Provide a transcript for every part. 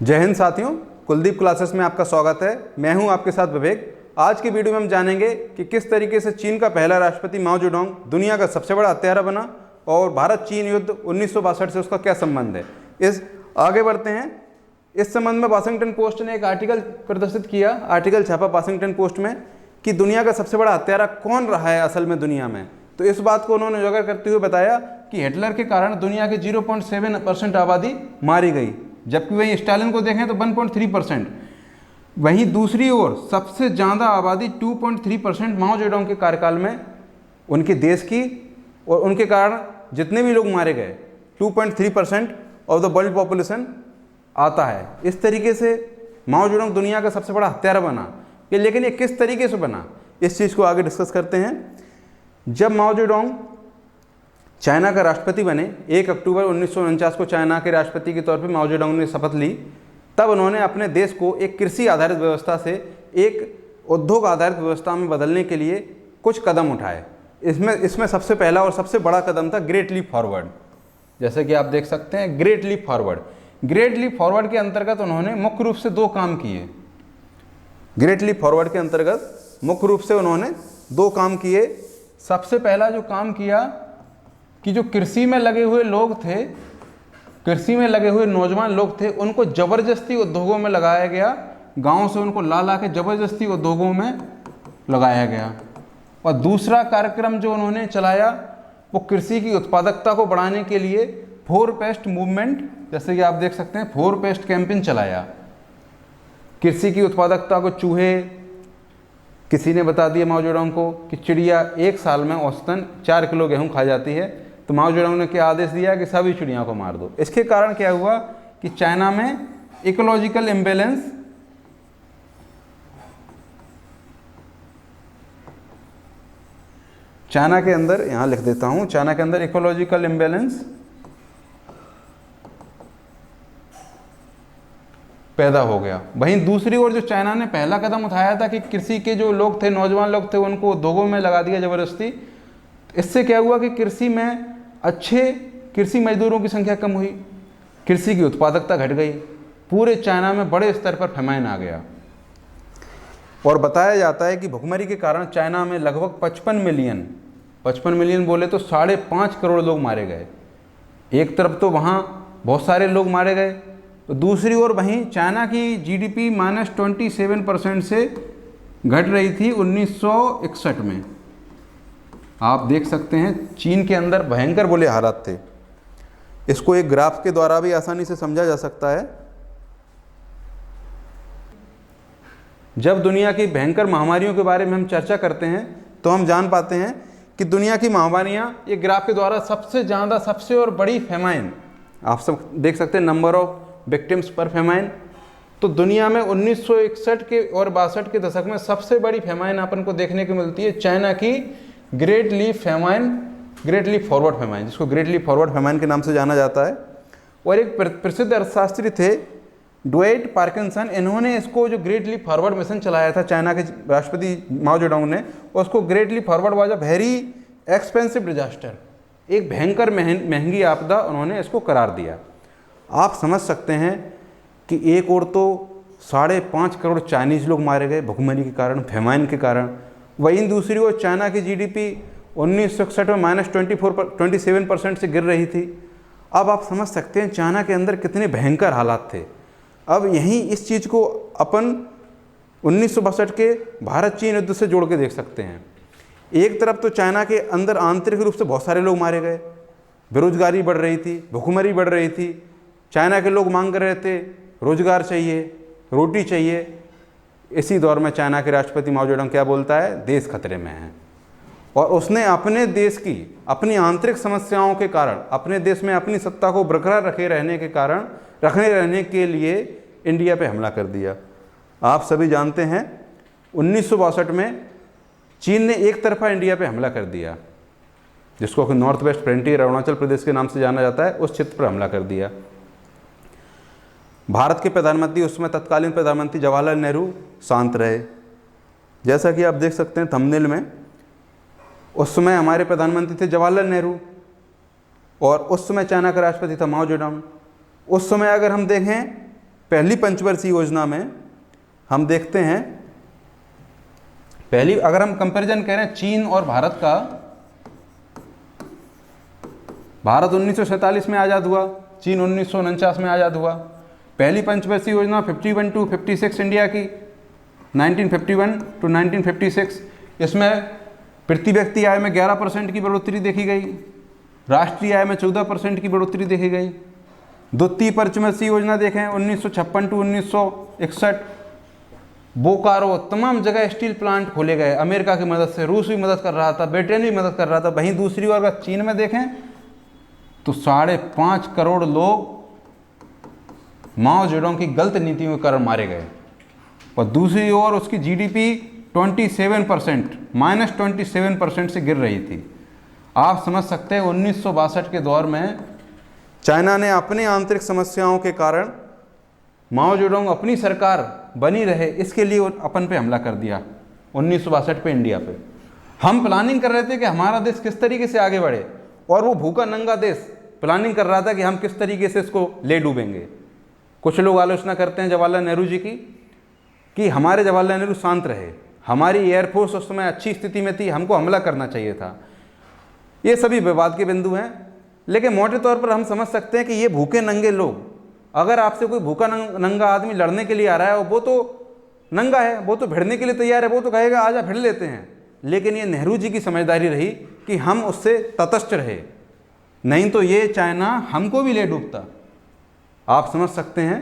जय हिंद साथियों, कुलदीप क्लासेस में आपका स्वागत है। मैं हूं आपके साथ विवेक। आज की वीडियो में हम जानेंगे कि किस तरीके से चीन का पहला राष्ट्रपति माओ जेडोंग दुनिया का सबसे बड़ा हत्यारा बना और भारत चीन युद्ध 1962 से उसका क्या संबंध है। आगे बढ़ते हैं। इस संबंध में वाशिंगटन पोस्ट ने एक आर्टिकल प्रदर्शित किया, आर्टिकल छापा वाशिंगटन पोस्ट में कि दुनिया का सबसे बड़ा हत्यारा कौन रहा है असल में दुनिया में। तो इस बात को उन्होंने उजागर करते हुए बताया कि हिटलर के कारण दुनिया की 0.7% आबादी मारी गई, जबकि वहीं स्टालिन को देखें तो 1.3%। वहीं दूसरी ओर सबसे ज़्यादा आबादी 2.3% माओ जेडोंग के कार्यकाल में उनके देश की, और उनके कारण जितने भी लोग मारे गए 2.3% ऑफ द वर्ल्ड पॉपुलेशन आता है। इस तरीके से माओ जेडोंग दुनिया का सबसे बड़ा हत्यारा बना। लेकिन ये किस तरीके से बना, इस चीज़ को आगे डिस्कस करते हैं। जब माओ जेडोंग चाइना का राष्ट्रपति बने 1 अक्टूबर 1949 को चाइना के राष्ट्रपति के तौर पे माओ जेडोंग ने शपथ ली, तब उन्होंने अपने देश को एक कृषि आधारित व्यवस्था से एक उद्योग आधारित व्यवस्था में बदलने के लिए कुछ कदम उठाए। इसमें सबसे पहला और सबसे बड़ा कदम था ग्रेट लीप फॉरवर्ड। जैसे कि आप देख सकते हैं Great Leap Forward. Great Leap Forward के अंतर्गत उन्होंने मुख्य रूप से 2 काम किए। ग्रेट लीप फॉरवर्ड के अंतर्गत मुख्य रूप से उन्होंने 2 काम किए। सबसे पहला जो काम किया कि जो कृषि में लगे हुए लोग थे, कृषि में लगे हुए नौजवान लोग थे, उनको ज़बरदस्ती उद्योगों में लगाया गया। गांव से उनको ला के ज़बरदस्ती उद्योगों में लगाया गया। और दूसरा कार्यक्रम जो उन्होंने चलाया वो कृषि की उत्पादकता को बढ़ाने के लिए 4 पेस्ट मूवमेंट, जैसे कि आप देख सकते हैं 4 पेस्ट कैंपेन चलाया। कृषि की उत्पादकता को चूहे, किसी ने बता दिया माओ जेडोंग को कि चिड़िया 1 साल में औसतन 4 किलो गेहूं खा जाती है, तो माओ जेडोंग ने क्या आदेश दिया कि सभी चिड़ियों को मार दो। इसके कारण क्या हुआ कि चाइना में इकोलॉजिकल इम्बैलेंस, चाइना के अंदर, यहाँ लिख देता हूँ, चाइना के अंदर इकोलॉजिकल इम्बैलेंस पैदा हो गया। वहीं दूसरी ओर जो चाइना ने पहला कदम उठाया था कि कृषि के जो लोग थे, नौजवान लोग थे, उनको उद्योगों में लगा दिया ज़बरदस्ती। इससे क्या हुआ कि कृषि में अच्छे कृषि मजदूरों की संख्या कम हुई, कृषि की उत्पादकता घट गई, पूरे चाइना में बड़े स्तर पर फेमाइन आ गया। और बताया जाता है कि भुखमरी के कारण चाइना में लगभग 55 मिलियन बोले तो 5.5 करोड़ लोग मारे गए। एक तरफ तो वहाँ बहुत सारे लोग मारे गए, तो दूसरी ओर वहीं चाइना की जीडीपी -27% से घट रही थी 1961 में। आप देख सकते हैं चीन के अंदर भयंकर बुरे हालात थे। इसको एक ग्राफ के द्वारा भी आसानी से समझा जा सकता है। जब दुनिया की भयंकर महामारियों के बारे में हम चर्चा करते हैं तो हम जान पाते हैं कि दुनिया की महामारियां ये ग्राफ के द्वारा सबसे ज़्यादा, सबसे और बड़ी फेमाइन, आप सब देख सकते हैं नंबर ऑफ विक्टिम्स पर फेमाइन। तो दुनिया में 1961 के और 62 के दशक में सबसे बड़ी फेमाइन अपन को देखने को मिलती है चाइना की Great Leap famine, Great Leap Forward famine, जिसको ग्रेट लीप फॉरवर्ड फेमाइन के नाम से जाना जाता है। और एक प्रसिद्ध अर्थशास्त्री थे ड्वेट पार्किंसन, इन्होंने इसको जो ग्रेट लीप फॉरवर्ड मिशन चलाया था चाइना के राष्ट्रपति माओ जेडोंग ने, उसको Great Leap Forward was a very expensive disaster, एक भयंकर महंगी आपदा उन्होंने इसको करार दिया। आप समझ सकते हैं कि एक और तो 5.5 करोड़ चाइनीज़ लोग मारे गए भुखमरी के कारण, फेमाइन के कारण। वहीं दूसरी ओर चाइना की जीडीपी 1961 में -27% से गिर रही थी। अब आप समझ सकते हैं चाइना के अंदर कितने भयंकर हालात थे। अब यहीं इस चीज़ को अपन 1962 के भारत चीन युद्ध से जोड़ के देख सकते हैं। एक तरफ तो चाइना के अंदर आंतरिक रूप से बहुत सारे लोग मारे गए, बेरोजगारी बढ़ रही थी, भुखमरी बढ़ रही थी, चाइना के लोग मांग कर रहे थे रोजगार चाहिए, रोटी चाहिए। इसी दौर में चाइना के राष्ट्रपति माओ जेडोंग क्या बोलता है, देश खतरे में है। और उसने अपने देश की अपनी आंतरिक समस्याओं के कारण, अपने देश में अपनी सत्ता को बरकरार रखे रहने के लिए इंडिया पे हमला कर दिया। आप सभी जानते हैं 1962 में चीन ने एक तरफा इंडिया पे हमला कर दिया, जिसको कि north west frontier Arunachal Pradesh के नाम से जाना जाता है, उस क्षेत्र पर हमला कर दिया। भारत के प्रधानमंत्री, उसमें तत्कालीन प्रधानमंत्री जवाहरलाल नेहरू शांत रहे। जैसा कि आप देख सकते हैं थंबनेल में, उस समय हमारे प्रधानमंत्री थे जवाहरलाल नेहरू और उस समय चाइना का राष्ट्रपति था माओ जेडोंग। उस समय अगर हम देखें पहली पंचवर्षीय योजना में हम देखते हैं, पहली अगर हम कंपैरिजन करें चीन और भारत का, भारत 1947 में आज़ाद हुआ, चीन 1949 में आज़ाद हुआ। पहली पंचवर्षीय योजना 51 to 56 इंडिया की, 1951 to 1956। इसमें प्रति व्यक्ति आय में 11% की बढ़ोतरी देखी गई, राष्ट्रीय आय में 14% की बढ़ोतरी देखी गई। द्वितीय पंचवर्षीय योजना देखें 1956 to 1961, बोकारो तमाम जगह स्टील प्लांट खोले गए अमेरिका की मदद से, रूस भी मदद कर रहा था, ब्रिटेन भी मदद कर रहा था। वहीं दूसरी ओर अगर चीन में देखें तो 5.5 करोड़ लोग माओ जेडोंग की गलत नीतियों के कारण मारे गए, और दूसरी ओर उसकी जीडीपी 27% -27% से गिर रही थी। आप समझ सकते हैं 1962 के दौर में चाइना ने अपनी आंतरिक समस्याओं के कारण माओ जेडोंग अपनी सरकार बनी रहे इसके लिए अपन पे हमला कर दिया 1962 पे इंडिया पे। हम प्लानिंग कर रहे थे कि हमारा देश किस तरीके से आगे बढ़े, और वो भूखा नंगा देश प्लानिंग कर रहा था कि हम किस तरीके से इसको ले डूबेंगे। कुछ लोग आलोचना करते हैं जवाहरलाल नेहरू जी की कि हमारे जवाहरलाल नेहरू शांत रहे, हमारी एयरफोर्स उस समय अच्छी स्थिति में थी, हमको हमला करना चाहिए था। ये सभी विवाद के बिंदु हैं, लेकिन मोटे तौर पर हम समझ सकते हैं कि ये भूखे नंगे लोग, अगर आपसे कोई भूखा नंगा आदमी लड़ने के लिए आ रहा है और वो तो नंगा है, वो तो भिड़ने के लिए तैयार है, वो तो कहेगा आजा भिड़ लेते हैं। लेकिन ये नेहरू जी की समझदारी रही कि हम उससे तटस्थ रहे, नहीं तो ये चाइना हमको भी ले डूबता। आप समझ सकते हैं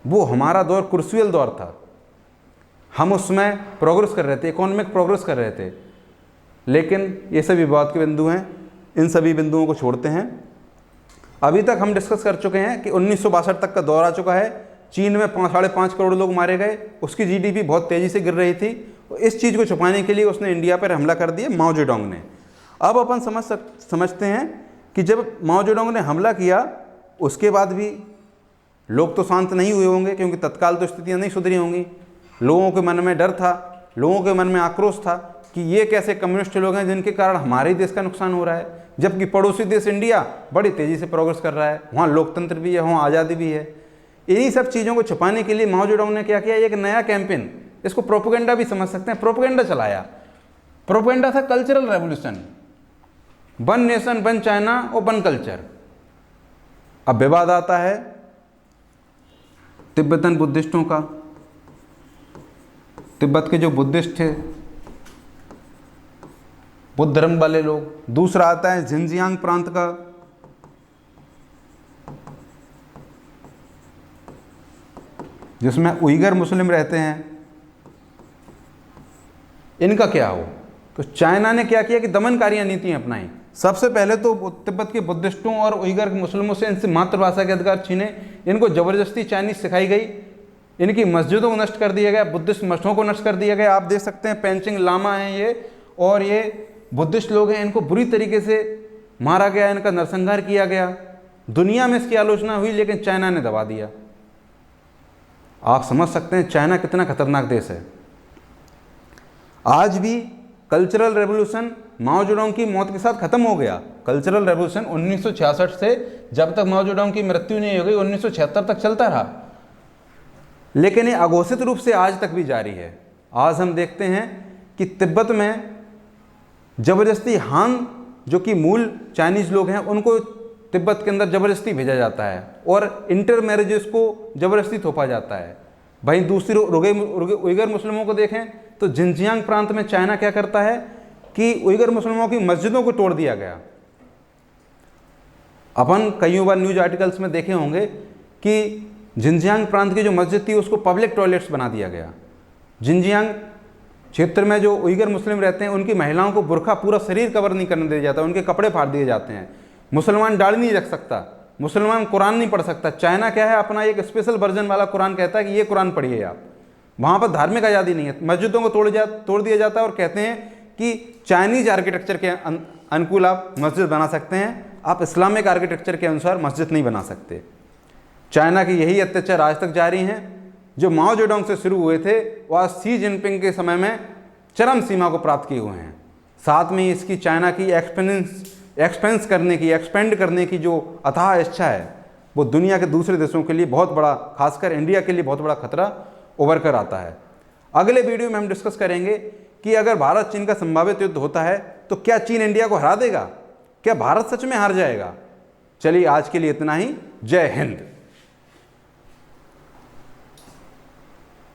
वो हमारा दौर क्रूशियल दौर था, हम उसमें प्रोग्रेस कर रहे थे, इकोनॉमिक प्रोग्रेस कर रहे थे। लेकिन ये सभी विवाद के बिंदु हैं, इन सभी बिंदुओं को छोड़ते हैं। अभी तक हम डिस्कस कर चुके हैं कि 1962 तक का दौर आ चुका है, चीन में 5.5 करोड़ लोग मारे गए, उसकी जीडीपी बहुत तेज़ी से गिर रही थी। इस चीज़ को छुपाने के लिए उसने इंडिया पर हमला कर दिया माओ जेडोंग ने। अब अपन समझते हैं कि जब माओ जेडोंग ने हमला किया उसके बाद भी लोग तो शांत नहीं हुए होंगे, क्योंकि तत्काल तो स्थितियाँ नहीं सुधरी होंगी। लोगों के मन में डर था, लोगों के मन में आक्रोश था कि ये कैसे कम्युनिस्ट लोग हैं जिनके कारण हमारे ही देश का नुकसान हो रहा है, जबकि पड़ोसी देश इंडिया बड़ी तेज़ी से प्रोग्रेस कर रहा है, वहाँ लोकतंत्र भी है, वहाँ आज़ादी भी है। इन्हीं सब चीज़ों को छुपाने के लिए माओ जेडोंग ने क्या किया, एक नया कैंपेन, इसको प्रोपेगेंडा भी समझ सकते हैं, प्रोपेगेंडा चलाया। प्रोपेगेंडा था cultural revolution, one nation one China और वन कल्चर। अब विवाद आता है तिब्बतन बुद्धिस्टों का, तिब्बत के जो बुद्धिस्ट थे, बुद्ध धर्म वाले लोग। दूसरा आता है जिनजियांग प्रांत का, जिसमें उइगर मुस्लिम रहते हैं, इनका क्या हो। तो चाइना ने क्या किया कि दमनकारी नीतियां अपनाई। सबसे पहले तो तिब्बत के बुद्धिस्टों और उइगर मुस्लिमों से इनसे मातृभाषा के अधिकार छीने, इनको जबरदस्ती चाइनीज सिखाई गई, इनकी मस्जिदों को नष्ट कर दिया गया, बुद्धिस्ट मठों को नष्ट कर दिया गया। आप देख सकते हैं पेंचिंग लामा हैं ये, और ये बुद्धिस्ट लोग हैं, इनको बुरी तरीके से मारा गया, इनका नरसंहार किया गया। दुनिया में इसकी आलोचना हुई, लेकिन चाइना ने दबा दिया। आप समझ सकते हैं चाइना कितना खतरनाक देश है। आज भी कल्चरल रेवोल्यूशन माओ जेडोंग की मौत के साथ खत्म हो गया। कल्चरल रेवोल्यूशन 1966 से जब तक माओ जेडोंग की मृत्यु नहीं हो गई 1976 तक चलता रहा, लेकिन ये अघोषित रूप से आज तक भी जारी है। आज हम देखते हैं कि तिब्बत में जबरदस्ती हान, जो कि मूल चाइनीज लोग हैं, उनको तिब्बत के अंदर जबरदस्ती भेजा जाता है और इंटर मैरिजेस को जबरदस्ती थोपा जाता है। वहीं दूसरी उइगर मुस्लिमों को देखें तो जिनजियांग प्रांत में चाइना क्या करता है कि उइगर मुस्लिमों की मस्जिदों को तोड़ दिया गया। अपन कई बार न्यूज आर्टिकल्स में देखे होंगे कि जिनजियांग प्रांत की जो मस्जिद थी उसको पब्लिक टॉयलेट्स बना दिया गया। जिनजियांग क्षेत्र में जो उइगर मुस्लिम रहते हैं उनकी महिलाओं को बुर्का पूरा शरीर कवर नहीं करने दिया जाता, उनके कपड़े फाड़ दिए जाते हैं। मुसलमान दाढ़ी नहीं रख सकता, मुसलमान कुरान नहीं पढ़ सकता। चाइना क्या है, अपना एक स्पेशल वर्जन वाला कुरान कहता है कि ये कुरान पढ़िए आप। वहाँ पर धार्मिक आज़ादी नहीं है, मस्जिदों को तोड़ दिया जाता है और कहते हैं कि चाइनीज आर्किटेक्चर के अनुकूल आप मस्जिद बना सकते हैं, आप इस्लामिक आर्किटेक्चर के अनुसार मस्जिद नहीं बना सकते। चाइना की यही अत्याचार आज तक जारी हैं, जो माओ जेडोंग से शुरू हुए थे वो आज शी जिनपिंग के समय में चरम सीमा को प्राप्त किए हुए हैं। साथ में इसकी चाइना की एक्सपेंड करने की जो अथाह इच्छा है, वो दुनिया के दूसरे देशों के लिए बहुत बड़ा, खासकर इंडिया के लिए बहुत बड़ा खतरा उभर कर आता है। अगले वीडियो में हम डिस्कस करेंगे कि अगर भारत चीन का संभावित युद्ध होता है तो क्या चीन इंडिया को हरा देगा, क्या भारत सच में हार जाएगा। चलिए आज के लिए इतना ही। जय हिंद।